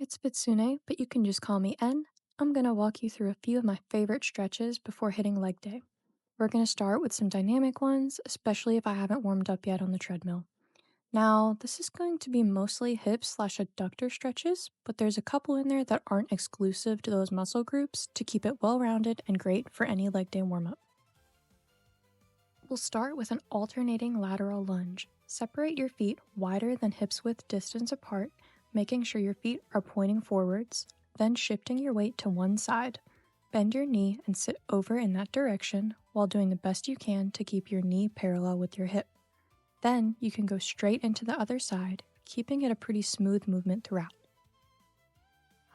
It's Bitsune, but you can just call me N. I'm going to walk you through a few of my favorite stretches before hitting leg day. We're going to start with some dynamic ones, especially if I haven't warmed up yet on the treadmill. Now, this is going to be mostly hip slash adductor stretches, but there's a couple in there that aren't exclusive to those muscle groups to keep it well rounded and great for any leg day warm up. We'll start with an alternating lateral lunge. Separate your feet wider than hips width distance apart, making sure your feet are pointing forwards, then shifting your weight to one side. Bend your knee and sit over in that direction while doing the best you can to keep your knee parallel with your hip. Then you can go straight into the other side, keeping it a pretty smooth movement throughout.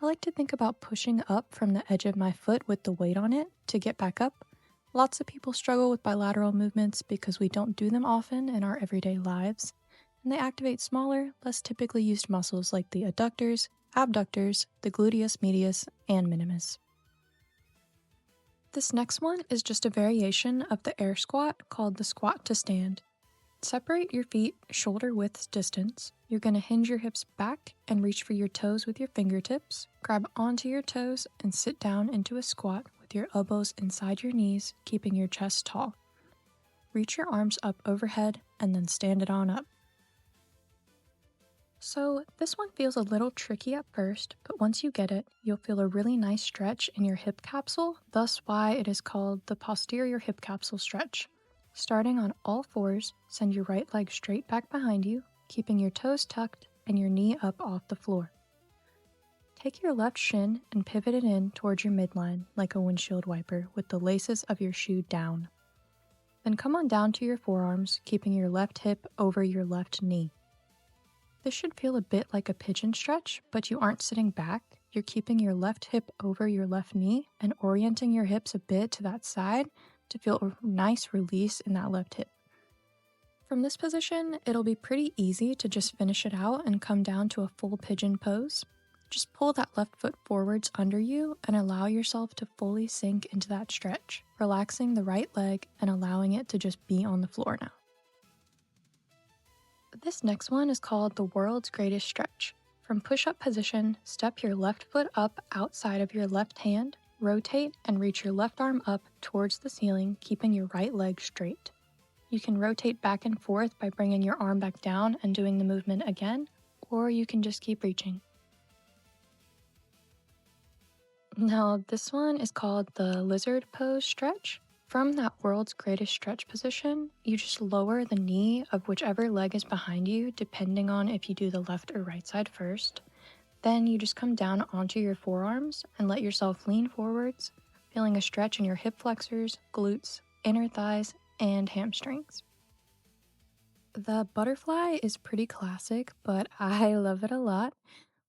I like to think about pushing up from the edge of my foot with the weight on it to get back up. Lots of people struggle with bilateral movements because we don't do them often in our everyday lives, and they activate smaller, less typically used muscles like the adductors, abductors, the gluteus medius, and minimus. This next one is just a variation of the air squat called the squat to stand. Separate your feet shoulder width distance. You're going to hinge your hips back and reach for your toes with your fingertips. Grab onto your toes and sit down into a squat with your elbows inside your knees, keeping your chest tall. Reach your arms up overhead and then stand it on up. So this one feels a little tricky at first, but once you get it, you'll feel a really nice stretch in your hip capsule, thus why it is called the posterior hip capsule stretch. Starting on all fours, send your right leg straight back behind you, keeping your toes tucked and your knee up off the floor. Take your left shin and pivot it in towards your midline like a windshield wiper with the laces of your shoe down. Then come on down to your forearms, keeping your left hip over your left knee. This should feel a bit like a pigeon stretch, but you aren't sitting back. You're keeping your left hip over your left knee and orienting your hips a bit to that side to feel a nice release in that left hip. From this position, it'll be pretty easy to just finish it out and come down to a full pigeon pose. Just pull that left foot forwards under you and allow yourself to fully sink into that stretch, relaxing the right leg and allowing it to just be on the floor now. This next one is called the world's greatest stretch. From push-up position, step your left foot up outside of your left hand, rotate and reach your left arm up towards the ceiling, keeping your right leg straight. You can rotate back and forth by bringing your arm back down and doing the movement again, or you can just keep reaching. Now, this one is called the lizard pose stretch. From that world's greatest stretch position, you just lower the knee of whichever leg is behind you, depending on if you do the left or right side first. Then you just come down onto your forearms and let yourself lean forwards, feeling a stretch in your hip flexors, glutes, inner thighs, and hamstrings. The butterfly is pretty classic, but I love it a lot.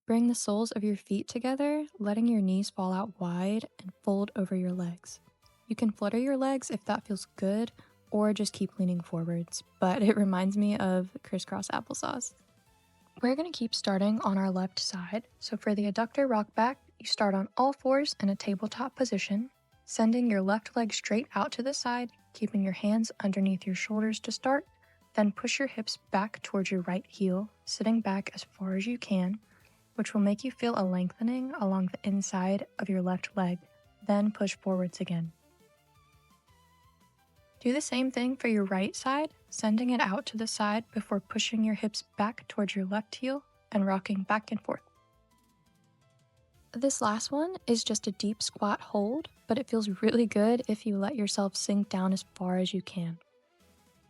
Bring the soles of your feet together, letting your knees fall out wide and fold over your legs. You can flutter your legs if that feels good, or just keep leaning forwards, but it reminds me of crisscross applesauce. We're going to keep starting on our left side, so for the adductor rock back, you start on all fours in a tabletop position, sending your left leg straight out to the side, keeping your hands underneath your shoulders to start, then push your hips back towards your right heel, sitting back as far as you can, which will make you feel a lengthening along the inside of your left leg, then push forwards again. Do the same thing for your right side, sending it out to the side before pushing your hips back towards your left heel and rocking back and forth. This last one is just a deep squat hold, but it feels really good if you let yourself sink down as far as you can.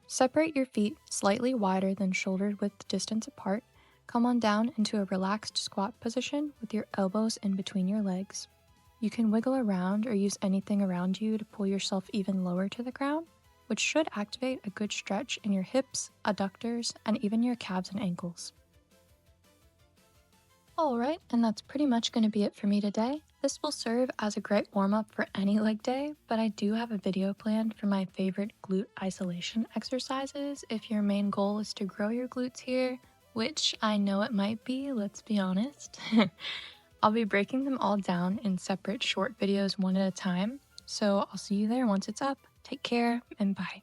Separate your feet slightly wider than shoulder width distance apart. Come on down into a relaxed squat position with your elbows in between your legs. You can wiggle around or use anything around you to pull yourself even lower to the ground, which should activate a good stretch in your hips, adductors, and even your calves and ankles. Alright, and that's pretty much going to be it for me today. This will serve as a great warm-up for any leg day, but I do have a video planned for my favorite glute isolation exercises if your main goal is to grow your glutes here, which I know it might be, let's be honest. I'll be breaking them all down in separate short videos one at a time, so I'll see you there once it's up. Take care, and bye.